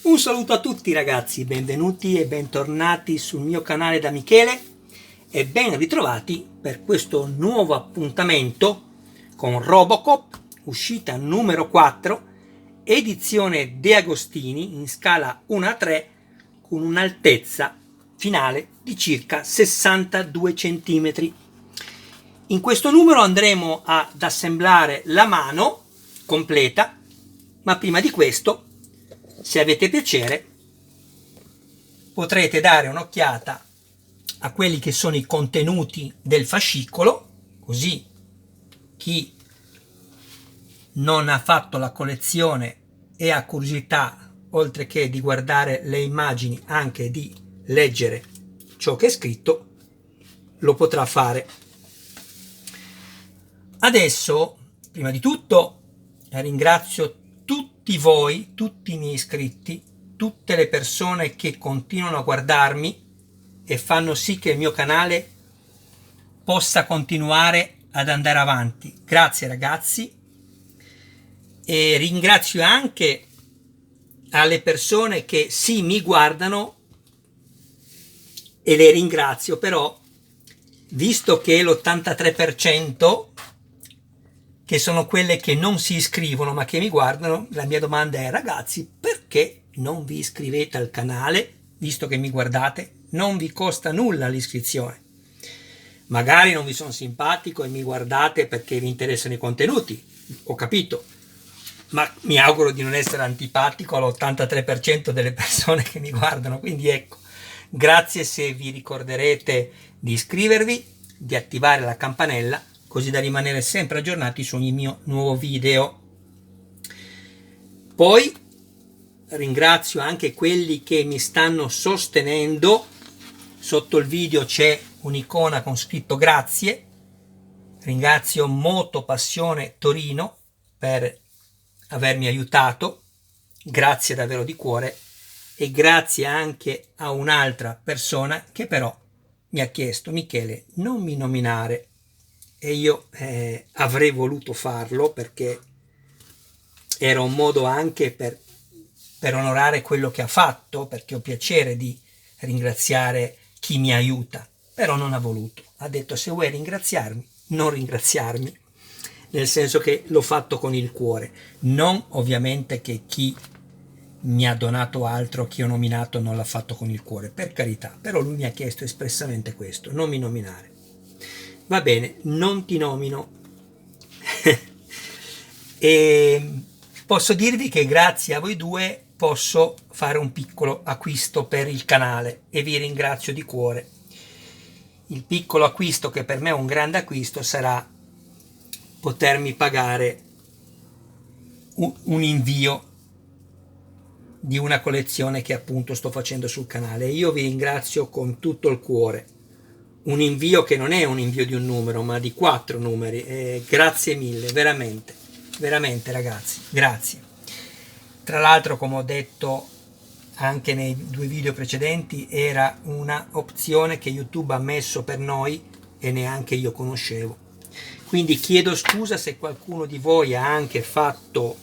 Un saluto a tutti ragazzi, benvenuti e bentornati sul mio canale da Michele e ben ritrovati per questo nuovo appuntamento con Robocop, uscita numero 4, edizione De Agostini in scala 1:3 con un'altezza finale di circa 62 cm. In questo numero andremo ad assemblare la mano completa, ma prima di questo, se avete piacere, potrete dare un'occhiata a quelli che sono i contenuti del fascicolo, così chi non ha fatto la collezione e ha curiosità, oltre che di guardare le immagini, anche di leggere ciò che è scritto, lo potrà fare. Adesso, prima di tutto, ringrazio tutti voi, tutti i miei iscritti, tutte le persone che continuano a guardarmi e fanno sì che il mio canale possa continuare ad andare avanti. Grazie ragazzi, e ringrazio anche alle persone che sì mi guardano e le ringrazio, però visto che l'83% che sono quelle che non si iscrivono ma che mi guardano, la mia domanda è: ragazzi, perché non vi iscrivete al canale? Visto che mi guardate, non vi costa nulla l'iscrizione. Magari non vi sono simpatico e mi guardate perché vi interessano i contenuti, ho capito, ma mi auguro di non essere antipatico all'83% delle persone che mi guardano, quindi ecco, grazie se vi ricorderete di iscrivervi, di attivare la campanella, così da rimanere sempre aggiornati su ogni mio nuovo video. Poi ringrazio anche quelli che mi stanno sostenendo. Sotto il video c'è un'icona con scritto grazie. Ringrazio Moto Passione Torino per avermi aiutato, grazie davvero di cuore, e grazie anche a un'altra persona che però mi ha chiesto: Michele, non mi nominare, e io avrei voluto farlo perché era un modo anche per onorare quello che ha fatto, perché ho piacere di ringraziare chi mi aiuta, però non ha voluto, ha detto: se vuoi ringraziarmi, non ringraziarmi, nel senso che l'ho fatto con il cuore, non ovviamente che chi mi ha donato altro, che ho nominato, non l'ha fatto con il cuore, per carità, però lui mi ha chiesto espressamente questo: non mi nominare. Va bene, non ti nomino. E posso dirvi che grazie a voi due posso fare un piccolo acquisto per il canale e vi ringrazio di cuore. Il piccolo acquisto, che per me è un grande acquisto, sarà potermi pagare un invio di una collezione che appunto sto facendo sul canale. Io vi ringrazio con tutto il cuore. Un invio che non è un invio di un numero, ma di 4 numeri. Grazie mille, veramente, veramente ragazzi, grazie. Tra l'altro, come ho detto anche nei 2 video precedenti, era una opzione che YouTube ha messo per noi e neanche io conoscevo. Quindi chiedo scusa se qualcuno di voi ha anche fatto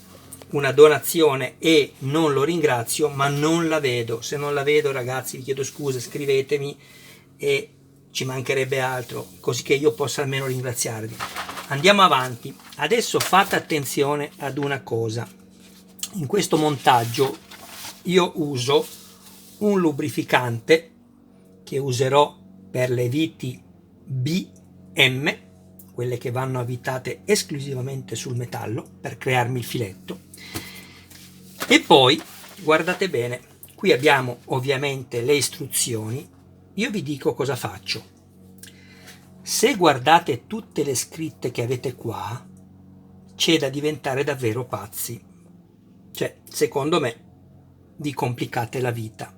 una donazione e non lo ringrazio, ma non la vedo. Se non la vedo, ragazzi, vi chiedo scusa, scrivetemi e ci mancherebbe altro, così che io possa almeno ringraziarvi. Andiamo avanti. Adesso fate attenzione ad una cosa: in questo montaggio io uso un lubrificante che userò per le viti BM, quelle che vanno avvitate esclusivamente sul metallo per crearmi il filetto. E poi guardate bene, qui abbiamo ovviamente le istruzioni. Io vi dico cosa faccio. Se guardate tutte le scritte che avete qua, c'è da diventare davvero pazzi. Cioè, secondo me, vi complicate la vita.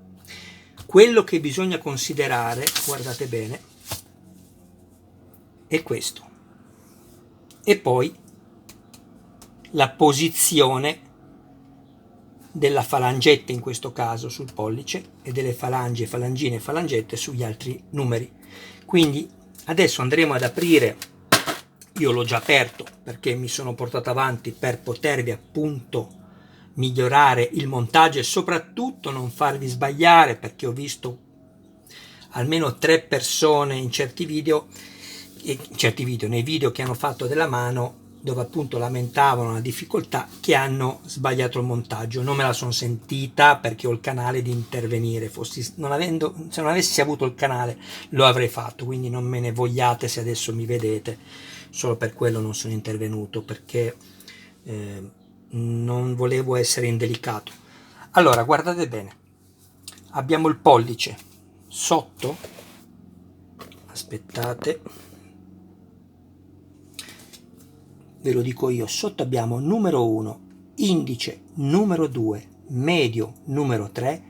Quello che bisogna considerare, guardate bene, è questo. E poi la posizione della falangetta, in questo caso sul pollice, e delle falangi, falangine e falangette sugli altri numeri. Quindi adesso andremo ad aprire. Io l'ho già aperto perché mi sono portato avanti per potervi appunto migliorare il montaggio e soprattutto non farvi sbagliare, perché ho visto almeno 3 persone in certi video, nei video che hanno fatto della mano, dove appunto lamentavano la difficoltà, che hanno sbagliato il montaggio. Non me la sono sentita perché ho il canale di intervenire, se non avessi avuto il canale lo avrei fatto, quindi non me ne vogliate se adesso mi vedete, solo per quello non sono intervenuto, perché non volevo essere indelicato. Allora, guardate bene, abbiamo il pollice sotto, aspettate, ve lo dico io, sotto abbiamo numero 1, indice numero 2, medio numero 3,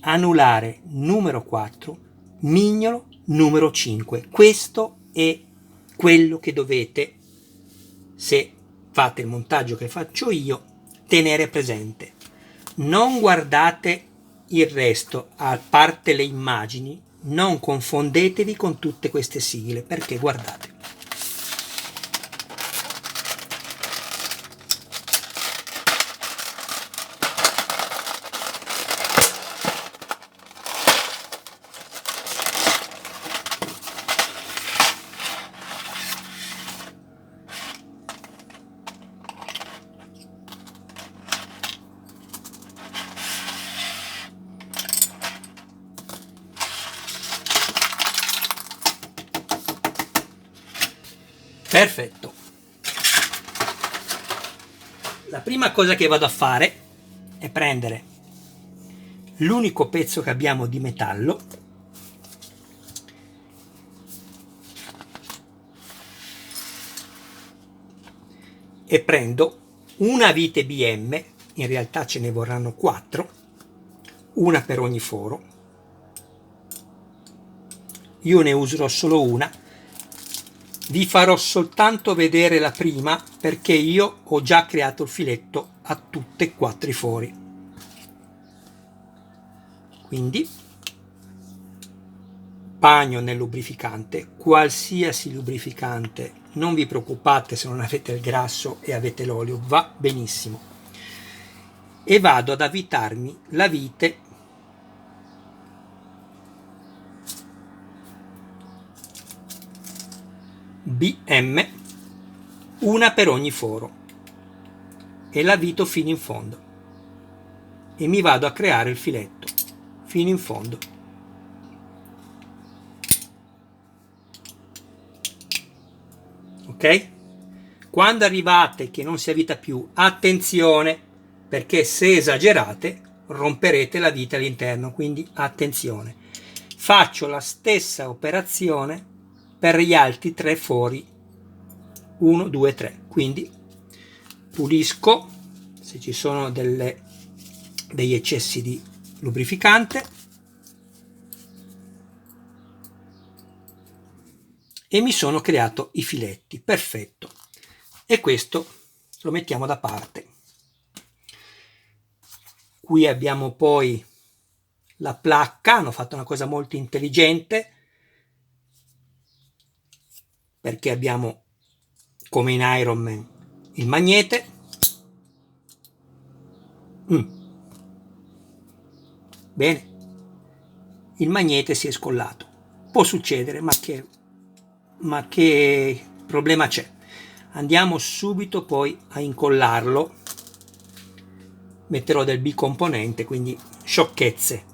anulare numero 4, mignolo numero 5. Questo è quello che dovete, se fate il montaggio che faccio io, tenere presente. Non guardate il resto, a parte le immagini, non confondetevi con tutte queste sigle, perché guardate. Perfetto. La prima cosa che vado a fare è prendere l'unico pezzo che abbiamo di metallo e prendo una vite BM, in realtà ce ne vorranno 4, una per ogni foro. Io ne userò solo una. Vi farò soltanto vedere la prima perché io ho già creato il filetto a tutti e 4 i fori. Quindi bagno nel lubrificante, qualsiasi lubrificante, non vi preoccupate se non avete il grasso e avete l'olio, va benissimo. E vado ad avvitarmi la vite BM, una per ogni foro, e la avvito fino in fondo e mi vado a creare il filetto fino in fondo. Ok? Quando arrivate che non si avvita più, attenzione, perché se esagerate romperete la vite all'interno, quindi attenzione. Faccio la stessa operazione per gli altri 3 fori, 1, 2, 3, quindi pulisco se ci sono degli eccessi di lubrificante e mi sono creato i filetti. Perfetto, e questo lo mettiamo da parte. Qui abbiamo poi la placca, hanno fatto una cosa molto intelligente, perché abbiamo, come in Iron Man, il magnete. Bene, il magnete si è scollato. Può succedere, ma che problema c'è? Andiamo subito poi a incollarlo. Metterò del bicomponente, quindi sciocchezze.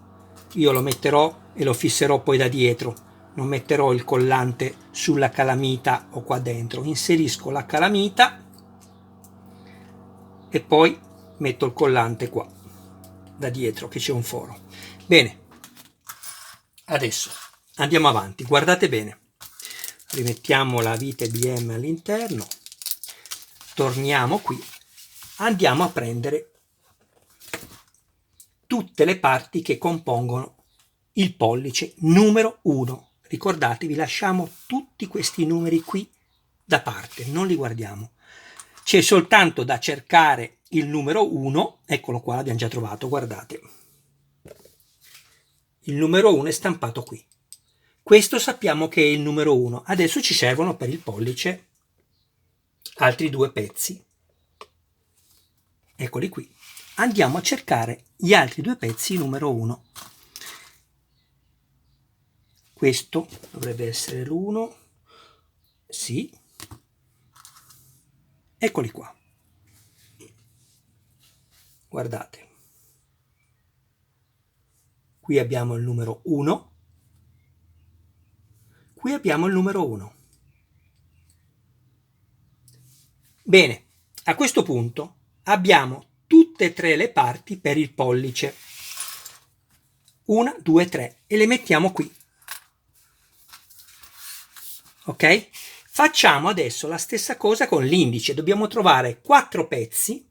Io lo metterò e lo fisserò poi da dietro. Non metterò il collante sulla calamita o qua dentro. Inserisco la calamita e poi metto il collante qua da dietro, che c'è un foro. Bene, adesso andiamo avanti, guardate bene, rimettiamo la vite BM all'interno, torniamo qui, andiamo a prendere tutte le parti che compongono il pollice numero 1. Ricordatevi, lasciamo tutti questi numeri qui da parte, non li guardiamo. C'è soltanto da cercare il numero 1, eccolo qua, l'abbiamo già trovato, guardate. Il numero 1 è stampato qui. Questo sappiamo che è il numero 1. Adesso ci servono per il pollice altri 2 pezzi. Eccoli qui. andiamo a cercare gli altri due pezzi numero 1. Questo dovrebbe essere l'1, sì, eccoli qua, guardate, qui abbiamo il numero 1, qui abbiamo il numero 1. Bene, a questo punto abbiamo tutte e tre le parti per il pollice, 1, 2, 3, e le mettiamo qui. Ok? Facciamo adesso la stessa cosa con l'indice. Dobbiamo trovare 4 pezzi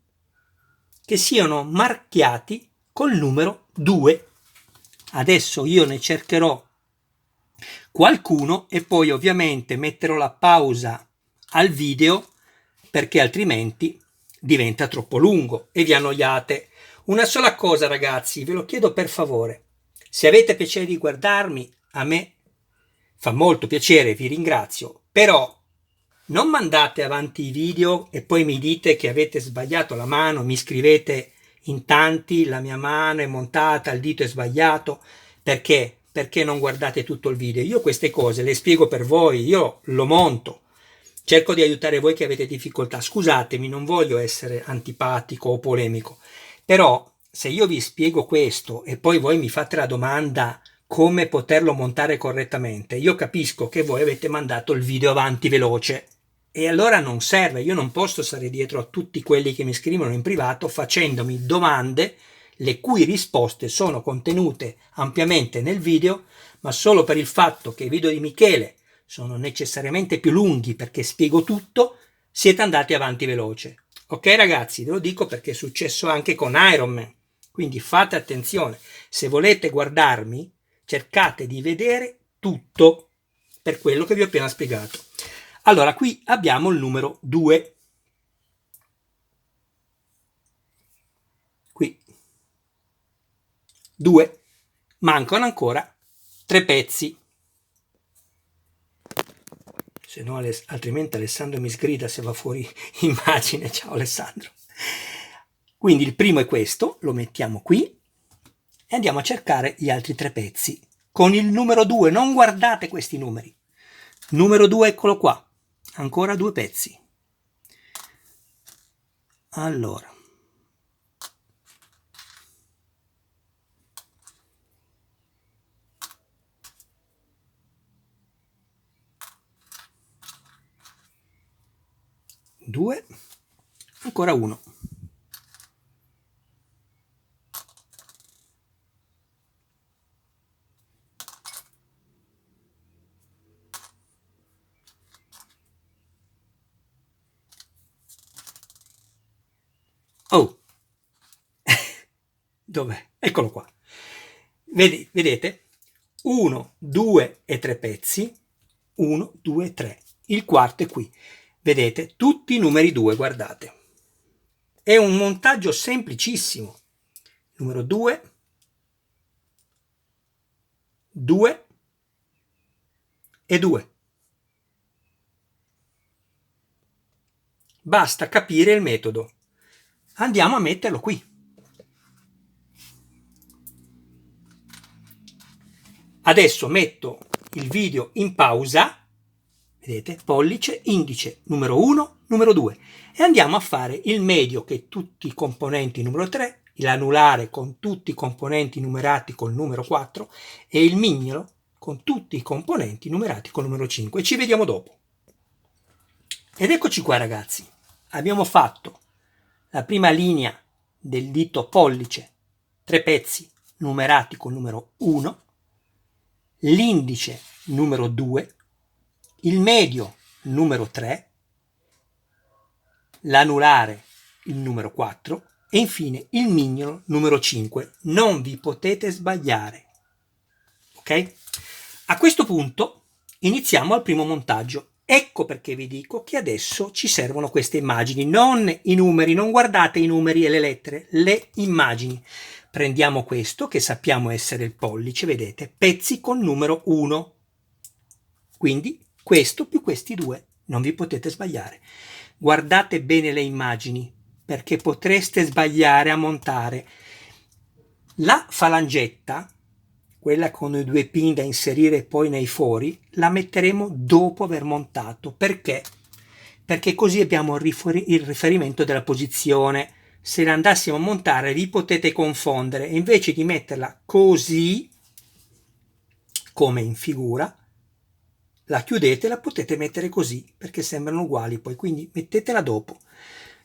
che siano marchiati col numero 2. Adesso io ne cercherò qualcuno e poi ovviamente metterò la pausa al video perché altrimenti diventa troppo lungo e vi annoiate. Una sola cosa ragazzi, ve lo chiedo per favore, se avete piacere di guardarmi, a me fa molto piacere, vi ringrazio, però non mandate avanti i video e poi mi dite che avete sbagliato la mano, mi scrivete in tanti la mia mano è montata, il dito è sbagliato, perché? Perché non guardate tutto il video? Io queste cose le spiego per voi, io lo monto, cerco di aiutare voi che avete difficoltà. Scusatemi, non voglio essere antipatico o polemico, però se io vi spiego questo e poi voi mi fate la domanda come poterlo montare correttamente, io capisco che voi avete mandato il video avanti veloce e allora non serve, io non posso stare dietro a tutti quelli che mi scrivono in privato facendomi domande le cui risposte sono contenute ampiamente nel video, ma solo per il fatto che i video di Michele sono necessariamente più lunghi perché spiego tutto, siete andati avanti veloce. Ok ragazzi, ve lo dico perché è successo anche con Iron Man, quindi fate attenzione, se volete guardarmi cercate di vedere tutto per quello che vi ho appena spiegato. Allora, qui abbiamo il numero 2. Qui. 2. Mancano ancora 3 pezzi. Se no, altrimenti Alessandro mi sgrida se va fuori immagine. Ciao Alessandro. Quindi il primo è questo, lo mettiamo qui e andiamo a cercare gli altri 3 pezzi. Con il numero 2, non guardate questi numeri. Numero 2, eccolo qua. Ancora 2 pezzi. Allora. Due, ancora 1. Oh, dov'è? Eccolo qua. Vedete? 1, 2 e 3 pezzi. 1, 2, 3. Il quarto è qui. Vedete? Tutti i numeri 2, guardate. È un montaggio semplicissimo. Numero 2, 2 e 2. Basta capire il metodo. Andiamo a metterlo qui. Adesso metto il video in pausa, vedete, pollice, indice, numero 1, numero 2, e andiamo a fare il medio che tutti i componenti numero 3, l'anulare con tutti i componenti numerati col numero 4 e il mignolo con tutti i componenti numerati col numero 5. Ci vediamo dopo. Ed eccoci qua ragazzi, abbiamo fatto la prima linea del dito pollice, 3 pezzi numerati col numero 1, l'indice numero 2, il medio numero 3, l'anulare il numero 4 e infine il mignolo numero 5. Non vi potete sbagliare. Ok? A questo punto iniziamo al primo montaggio. Ecco perché vi dico che adesso ci servono queste immagini, non i numeri, non guardate i numeri e le lettere, le immagini. Prendiamo questo che sappiamo essere il pollice, vedete, pezzi con numero 1. Quindi questo più questi 2, non vi potete sbagliare. Guardate bene le immagini perché potreste sbagliare a montare. La falangetta, quella con i due pin da inserire poi nei fori, la metteremo dopo aver montato. Perché? Perché così abbiamo il riferimento della posizione. Se la andassimo a montare vi potete confondere, e invece di metterla così, come in figura, la chiudete, la potete mettere così, perché sembrano uguali poi, quindi mettetela dopo.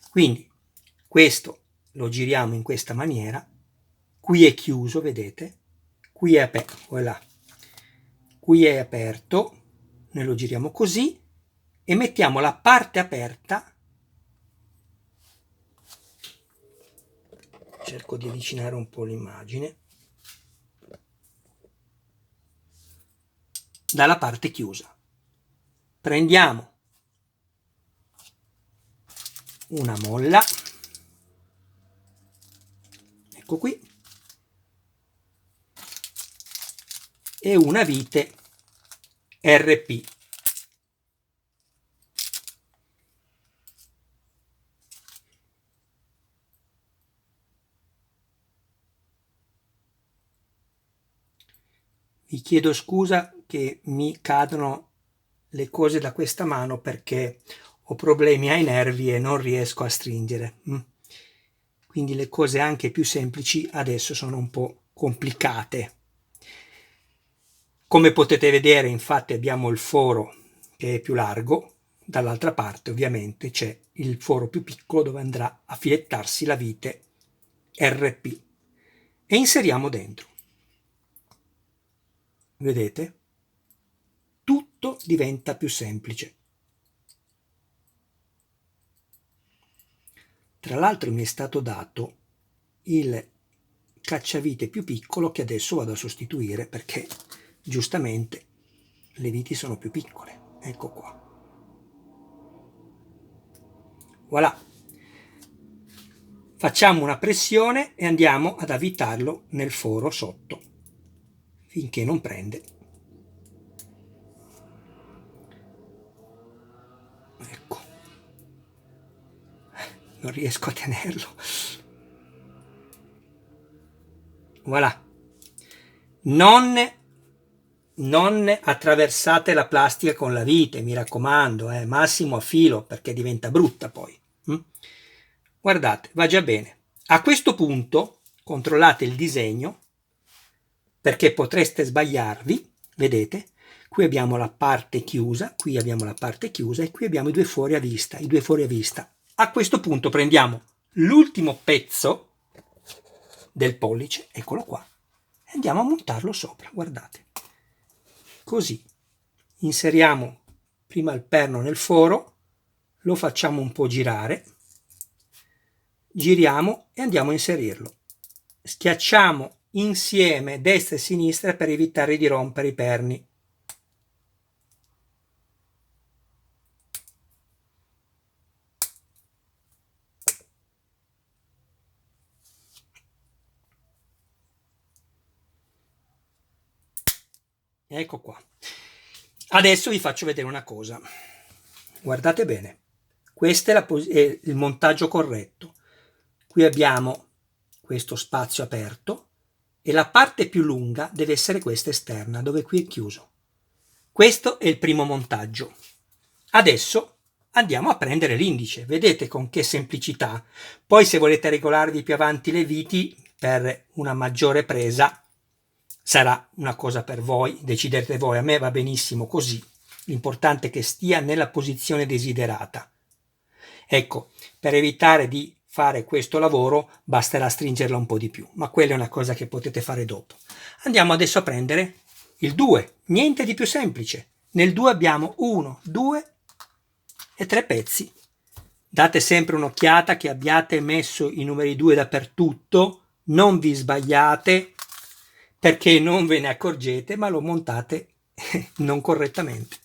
Quindi questo lo giriamo in questa maniera, qui è chiuso, vedete? Qui è aperto, voilà. Qui è aperto, noi lo giriamo così e mettiamo la parte aperta, cerco di avvicinare un po' l'immagine, dalla parte chiusa. Prendiamo una molla, ecco qui, e una vite RP. Vi chiedo scusa che mi cadono le cose da questa mano perché ho problemi ai nervi e non riesco a stringere. Quindi le cose anche più semplici adesso sono un po' complicate. Come potete vedere, infatti, abbiamo il foro che è più largo, dall'altra parte ovviamente c'è il foro più piccolo dove andrà a filettarsi la vite RP e inseriamo dentro. Vedete? Tutto diventa più semplice. Tra l'altro mi è stato dato il cacciavite più piccolo che adesso vado a sostituire perché giustamente le viti sono più piccole. Ecco qua. Voilà. Facciamo una pressione e andiamo ad avvitarlo nel foro sotto finché non prende. Ecco. Non riesco a tenerlo. Voilà. Non attraversate la plastica con la vite, mi raccomando, massimo a filo perché diventa brutta poi. Guardate, va già bene. A questo punto controllate il disegno perché potreste sbagliarvi, vedete? Qui abbiamo la parte chiusa, qui abbiamo la parte chiusa e qui abbiamo i due fuori a vista, i due fuori a vista. A questo punto prendiamo l'ultimo pezzo del pollice, eccolo qua, e andiamo a montarlo sopra, guardate. Così inseriamo prima il perno nel foro, lo facciamo un po' girare, giriamo e andiamo a inserirlo. Schiacciamo insieme destra e sinistra per evitare di rompere i perni. Ecco qua. Adesso vi faccio vedere una cosa. Guardate bene. Questo è il montaggio corretto. Qui abbiamo questo spazio aperto e la parte più lunga deve essere questa esterna, dove qui è chiuso. Questo è il primo montaggio. Adesso andiamo a prendere l'indice. Vedete con che semplicità. Poi se volete regolarvi più avanti le viti per una maggiore presa, sarà una cosa per voi, decidete voi, a me va benissimo così, l'importante è che stia nella posizione desiderata. Ecco, per evitare di fare questo lavoro basterà stringerla un po' di più, ma quella è una cosa che potete fare dopo. Andiamo adesso a prendere il 2, niente di più semplice. Nel 2 abbiamo 1, 2 e 3 pezzi. Date sempre un'occhiata che abbiate messo i numeri 2 dappertutto, non vi sbagliate, perché non ve ne accorgete ma lo montate non correttamente.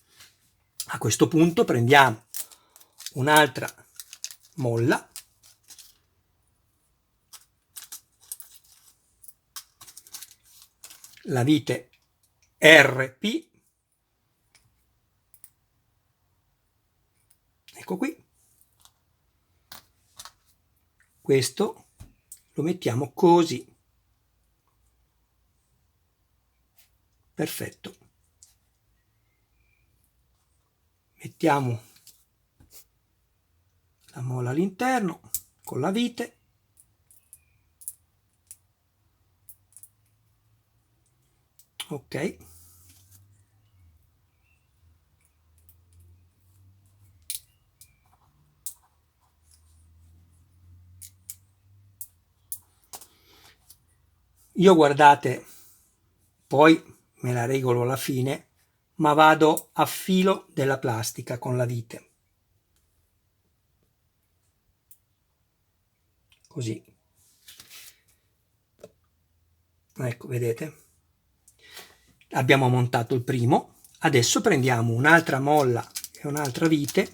A questo punto prendiamo un'altra molla, la vite RP, ecco qui, questo lo mettiamo così. Perfetto. Mettiamo la molla all'interno con la vite. Ok. Io guardate, poi me la regolo alla fine, ma vado a filo della plastica con la vite. Così. Ecco, vedete? Abbiamo montato il primo, adesso prendiamo un'altra molla e un'altra vite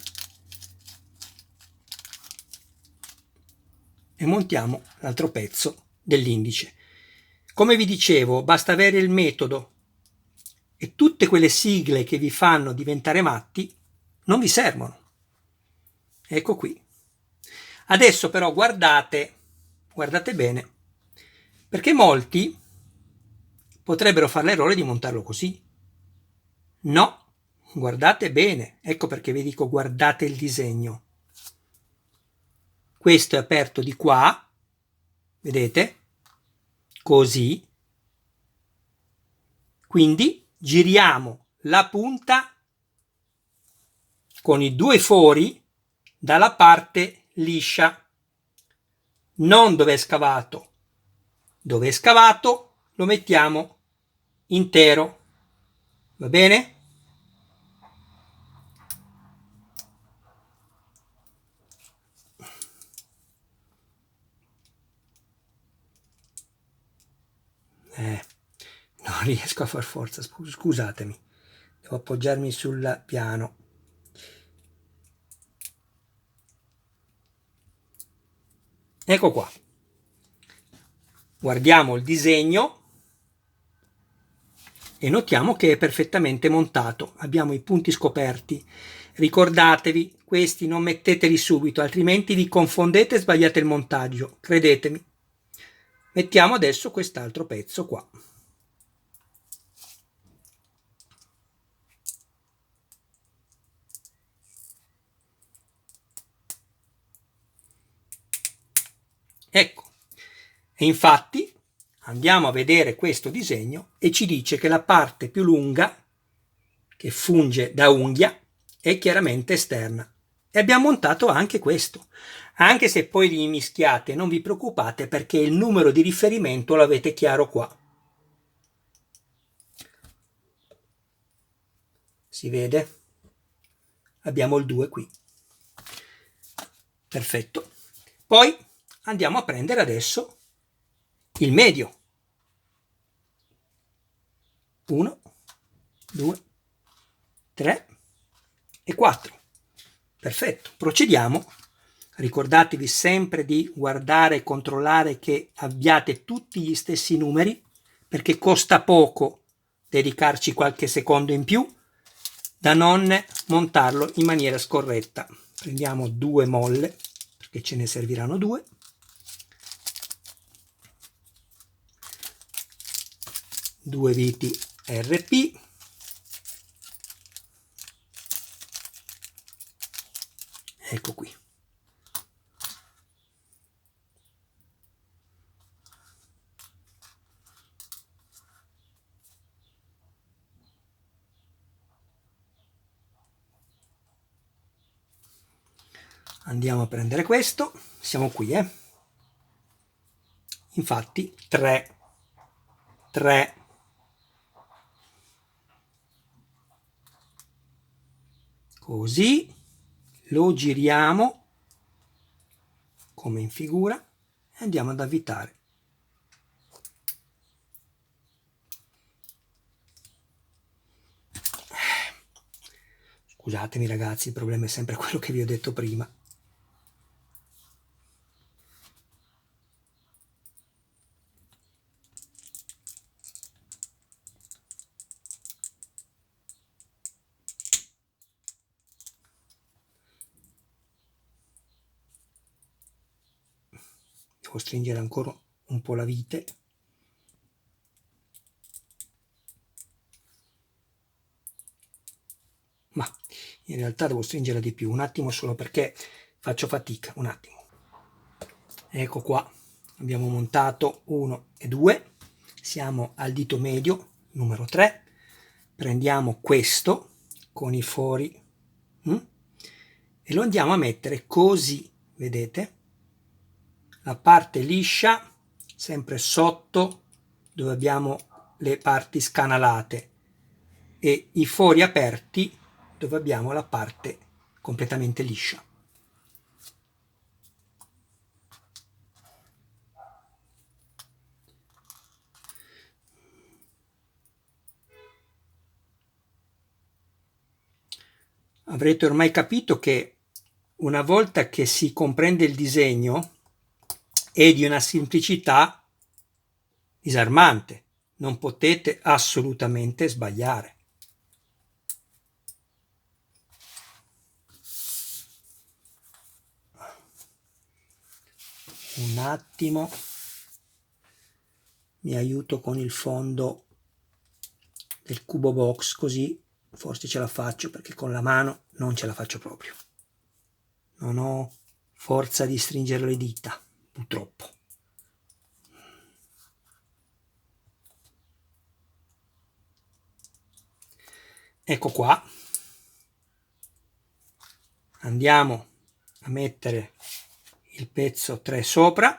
e montiamo l'altro pezzo dell'indice. Come vi dicevo, basta avere il metodo e tutte quelle sigle che vi fanno diventare matti non vi servono. Ecco qui. Adesso però guardate bene, perché molti potrebbero fare l'errore di montarlo così. No, guardate bene, ecco perché vi dico guardate il disegno. Questo è aperto di qua, vedete? Così. Quindi giriamo la punta con i due fori dalla parte liscia, non dove è scavato. Dove è scavato lo mettiamo intero, va bene? Non riesco a far forza, scusatemi, devo appoggiarmi sul piano. Ecco qua, guardiamo il disegno e notiamo che è perfettamente montato, abbiamo i punti scoperti. Ricordatevi, questi non metteteli subito, altrimenti vi confondete e sbagliate il montaggio, credetemi. Mettiamo adesso quest'altro pezzo qua. Ecco, e infatti andiamo a vedere questo disegno e ci dice che la parte più lunga, che funge da unghia, è chiaramente esterna. E abbiamo montato anche questo. Anche se poi li mischiate, non vi preoccupate perché il numero di riferimento l'avete chiaro qua. Si vede? Abbiamo il 2 qui. Perfetto. Poi andiamo a prendere adesso il medio. 1, 2, 3 e 4. Perfetto. Procediamo. Ricordatevi sempre di guardare e controllare che abbiate tutti gli stessi numeri, perché costa poco dedicarci qualche secondo in più da non montarlo in maniera scorretta. Prendiamo 2 molle, perché ce ne serviranno 2. Due viti RP. Ecco qui. Andiamo a prendere questo, siamo qui, infatti 3, 3, così, lo giriamo come in figura e andiamo ad avvitare. Scusatemi ragazzi, il problema è sempre quello che vi ho detto prima. devo stringere ancora un po' la vite. Ma in realtà devo stringerla di più, un attimo solo perché faccio fatica, un attimo. Ecco qua, abbiamo montato 1 e 2, siamo al dito medio, numero 3, prendiamo questo con i fori e lo andiamo a mettere così, vedete? La parte liscia, sempre sotto dove abbiamo le parti scanalate e i fori aperti dove abbiamo la parte completamente liscia. Avrete ormai capito che una volta che si comprende il disegno è di una semplicità disarmante, non potete assolutamente sbagliare. Un attimo, mi aiuto con il fondo del cubo box, così forse ce la faccio, perché con la mano non ce la faccio proprio. Non ho forza di stringere le dita, purtroppo. Ecco qua. Andiamo a mettere il pezzo 3 sopra.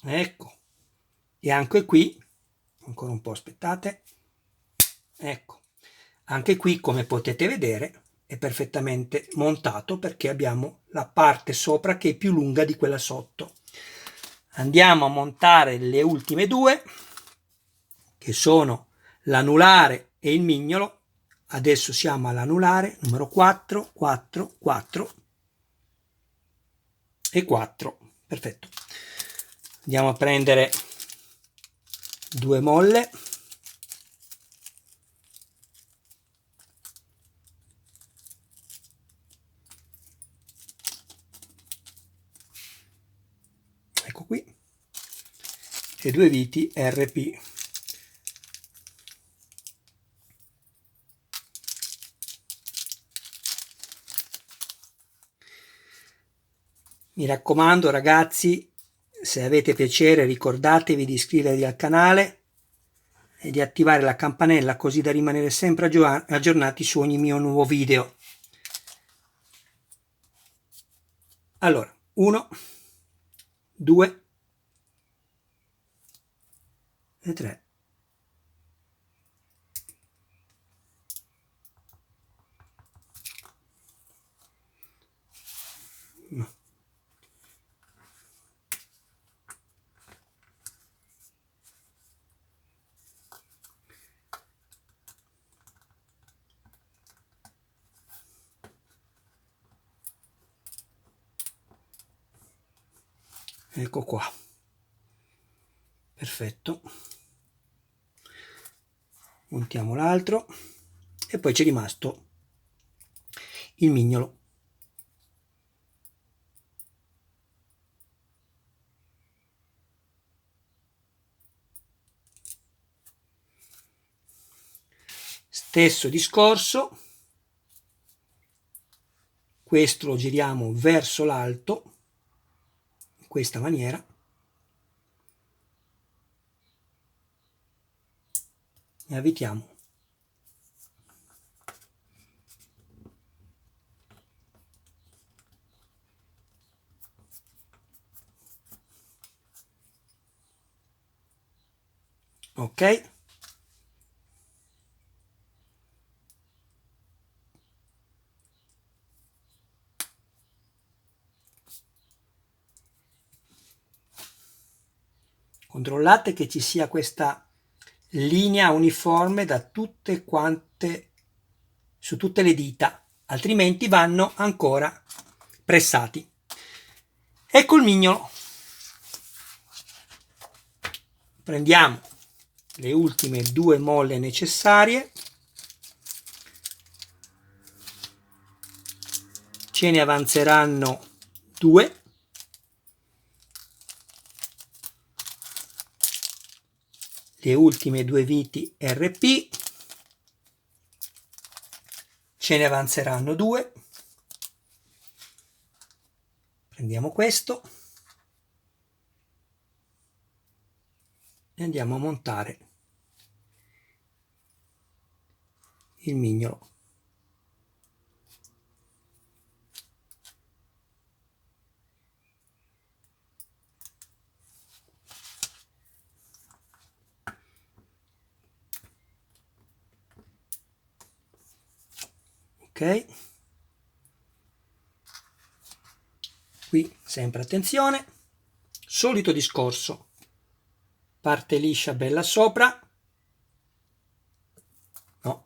Ecco, e anche qui, ancora un po', aspettate, ecco, anche qui come potete vedere è perfettamente montato perché abbiamo la parte sopra che è più lunga di quella sotto. Andiamo a montare le ultime due, che sono l'anulare e il mignolo. Adesso siamo all'anulare, numero 4, 4, 4 e 4, perfetto. Andiamo a prendere due molle, ecco qui, e due viti RP. Mi raccomando ragazzi, se avete piacere ricordatevi di iscrivervi al canale e di attivare la campanella così da rimanere sempre aggiornati su ogni mio nuovo video. Allora, 1, 2 e 3. Ecco qua, perfetto. Montiamo l'altro e poi c'è rimasto il mignolo. Stesso discorso, questo lo giriamo verso l'alto in questa maniera e avvitiamo. Ok, controllate che ci sia questa linea uniforme da tutte quante, su tutte le dita, altrimenti vanno ancora pressati. Ecco il mignolo. Prendiamo le ultime 2 molle necessarie, ce ne avanzeranno 2, le ultime 2 viti RP, ce ne avanzeranno 2, prendiamo questo e andiamo a montare il mignolo. Ok, qui sempre attenzione, solito discorso, parte liscia bella sopra, no,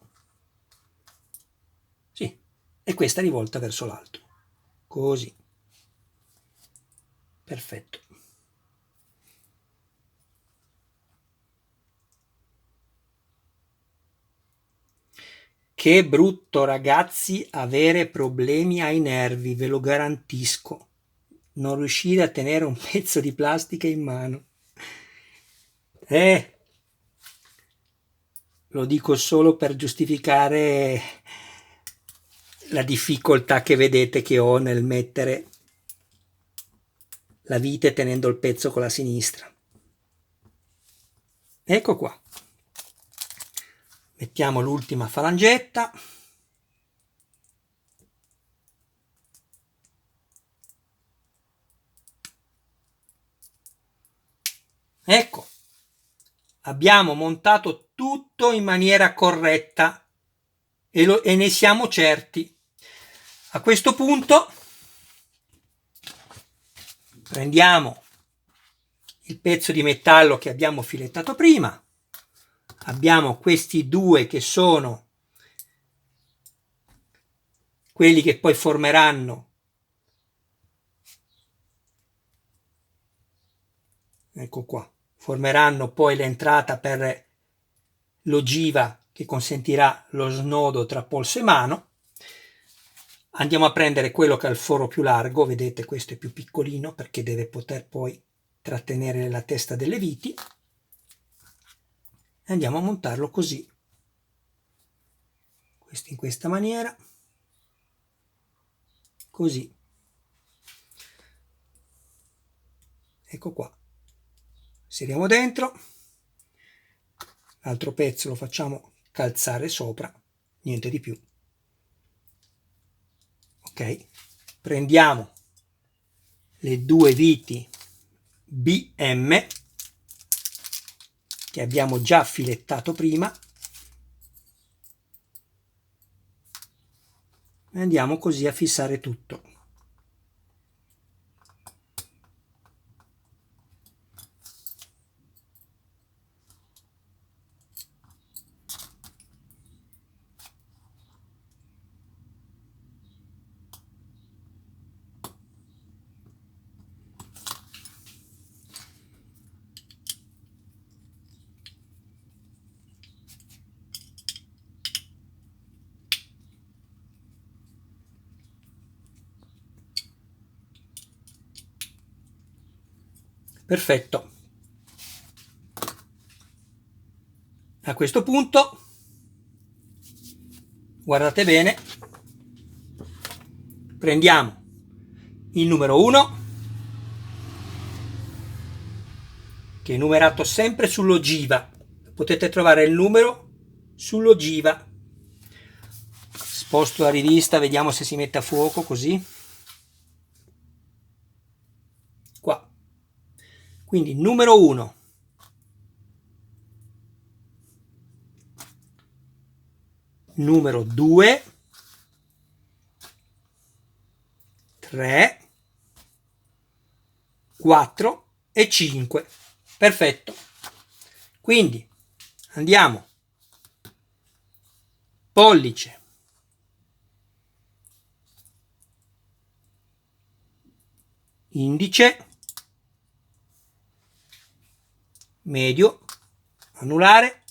sì, e questa rivolta verso l'alto, così, perfetto. Che brutto, ragazzi, avere problemi ai nervi, ve lo garantisco. Non riuscire a tenere un pezzo di plastica in mano. Lo dico solo per giustificare la difficoltà che vedete che ho nel mettere la vite tenendo il pezzo con la sinistra. Ecco qua. Mettiamo l'ultima falangetta. Ecco, abbiamo montato tutto in maniera corretta e ne siamo certi. A questo punto prendiamo il pezzo di metallo che abbiamo filettato prima, abbiamo questi 2 che sono quelli che poi formeranno, ecco qua, formeranno poi l'entrata per l'ogiva che consentirà lo snodo tra polso e mano. Andiamo a prendere quello che ha il foro più largo, vedete questo è più piccolino perché deve poter poi trattenere la testa delle viti, e andiamo a montarlo così, questo in questa maniera, così, ecco qua, inseriamo dentro, l'altro pezzo lo facciamo calzare sopra, niente di più. Ok, prendiamo le 2 viti BM che abbiamo già filettato prima e andiamo così a fissare tutto. Perfetto. A questo punto guardate bene, prendiamo il numero 1 che è numerato sempre sull'ogiva, potete trovare il numero sull'ogiva. Sposto la rivista, vediamo se si mette a fuoco così. Qua. Quindi numero 1. Numero 2. 3. 4 e 5. Perfetto. Quindi andiamo. Pollice. indice, medio, anulare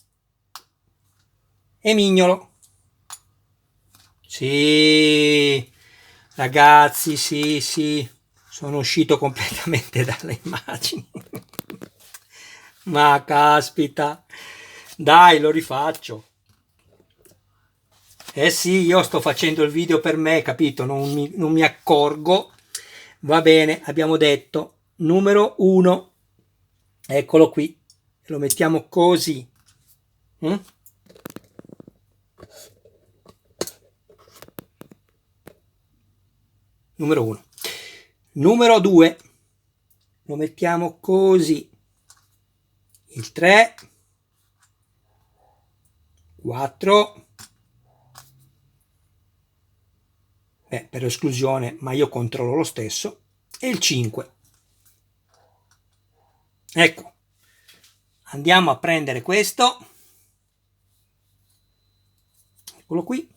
e mignolo. Sì, ragazzi, sì, sono uscito completamente dalle immagini. Ma caspita, dai, lo rifaccio. Eh sì, io sto facendo il video per me, capito? Non mi accorgo. Va bene, abbiamo detto numero 1. Eccolo qui. Lo mettiamo così. Mm? Numero 1. Numero 2. Lo mettiamo così. Il 3. 4. Per esclusione, ma io controllo lo stesso, e il 5. Ecco, andiamo a prendere questo, eccolo qui,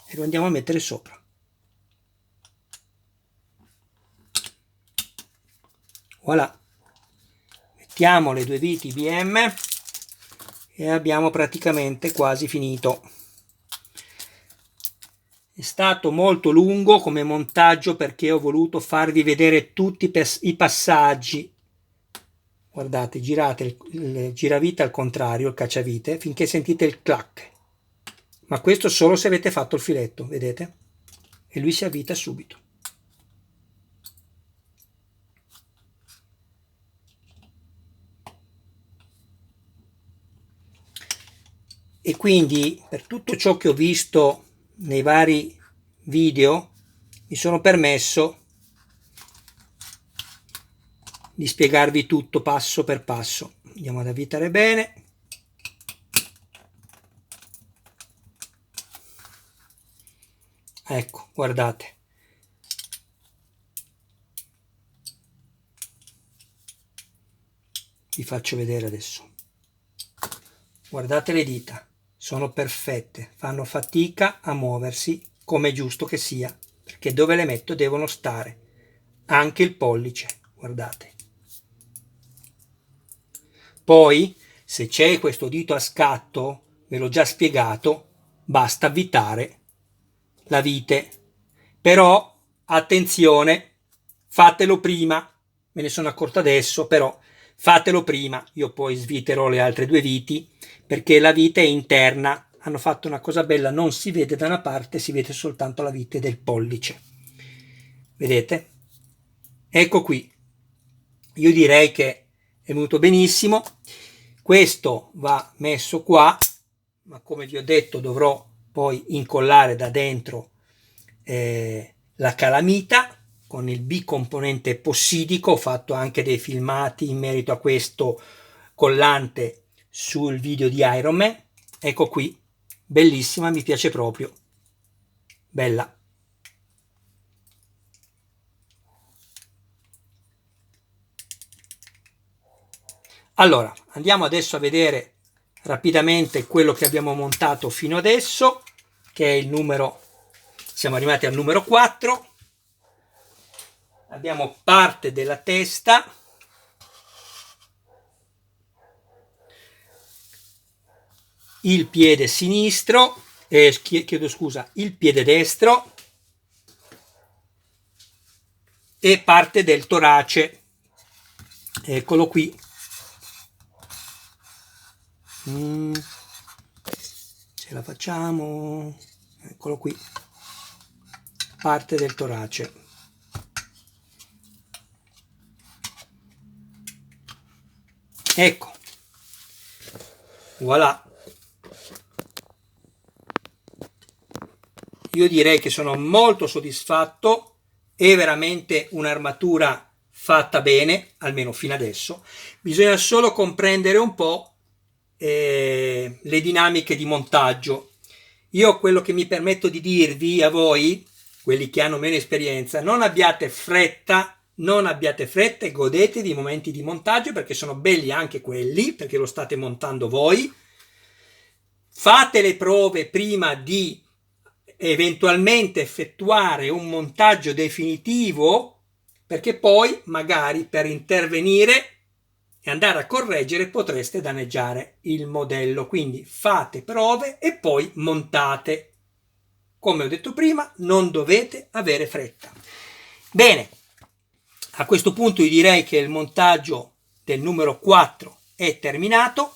e lo andiamo a mettere sopra. Voilà, mettiamo le due viti IBM e abbiamo praticamente quasi finito. È stato molto lungo come montaggio perché ho voluto farvi vedere tutti i passaggi. Guardate, girate il giravite al contrario, il cacciavite, finché sentite il clac. Ma questo solo se avete fatto il filetto, vedete? E lui si avvita subito. E quindi per tutto ciò che ho visto nei vari video mi sono permesso di spiegarvi tutto passo per passo. Andiamo ad avvitare bene. Ecco, guardate. Vi faccio vedere adesso. Guardate le dita, sono perfette, fanno fatica a muoversi come è giusto che sia, perché dove le metto devono stare. Anche il pollice, guardate. Poi, se c'è questo dito a scatto, ve l'ho già spiegato, basta avvitare la vite. Però, attenzione, fatelo prima, me ne sono accorto adesso, però fatelo prima. Io poi sviterò le altre due viti, perché la vite è interna. Hanno fatto una cosa bella, non si vede da una parte, si vede soltanto la vite del pollice. Vedete? Ecco qui. Io direi che è venuto benissimo. Questo va messo qua, ma come vi ho detto dovrò poi incollare da dentro la calamita con il bicomponente epossidico. Ho fatto anche dei filmati in merito a questo collante sul video di Iron Man. Ecco qui, bellissima, mi piace proprio, bella. Allora, andiamo adesso a vedere rapidamente quello che abbiamo montato fino adesso, che è il numero, siamo arrivati al numero 4. Abbiamo parte della testa, il piede sinistro, chiedo scusa, il piede destro e parte del torace. Eccolo qui. Ce la facciamo, eccolo qui, parte del torace. Ecco, voilà. Io direi che sono molto soddisfatto, è veramente un'armatura fatta bene, almeno fino adesso. Bisogna solo comprendere un po' le dinamiche di montaggio. Io quello che mi permetto di dirvi a voi, quelli che hanno meno esperienza, non abbiate fretta e godetevi i momenti di montaggio, perché sono belli anche quelli, perché lo state montando voi. Fate le prove prima di eventualmente effettuare un montaggio definitivo perché poi magari per intervenire e andare a correggere potreste danneggiare il modello. Quindi fate prove e poi montate. Come ho detto prima, non dovete avere fretta. Bene, a questo punto io direi che il montaggio del numero 4 è terminato.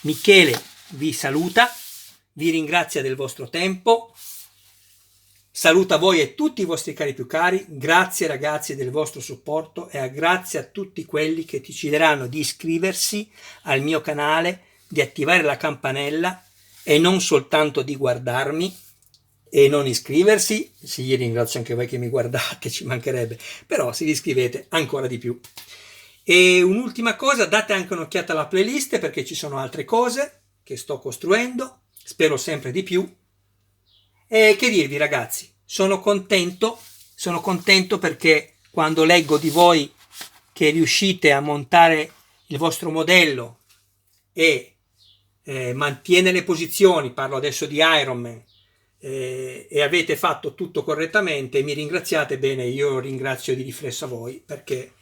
Michele vi saluta, vi ringrazia del vostro tempo, saluta voi e tutti i vostri cari più cari. Grazie ragazzi del vostro supporto e grazie a tutti quelli che decideranno di iscriversi al mio canale, di attivare la campanella e non soltanto di guardarmi e non iscriversi. Sì, ringrazio anche voi che mi guardate, ci mancherebbe, però se vi iscrivete ancora di più. E un'ultima cosa, date anche un'occhiata alla playlist perché ci sono altre cose che sto costruendo, spero sempre di più. E che dirvi ragazzi, sono contento perché quando leggo di voi che riuscite a montare il vostro modello e mantiene le posizioni, parlo adesso di Ironman, e avete fatto tutto correttamente e mi ringraziate, bene, io ringrazio di riflesso a voi perché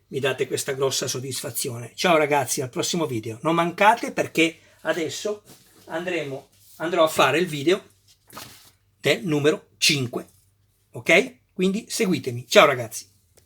mi date questa grossa soddisfazione. Ciao ragazzi, al prossimo video, non mancate perché adesso andrò a fare il video del numero 5, ok? Quindi seguitemi, ciao ragazzi.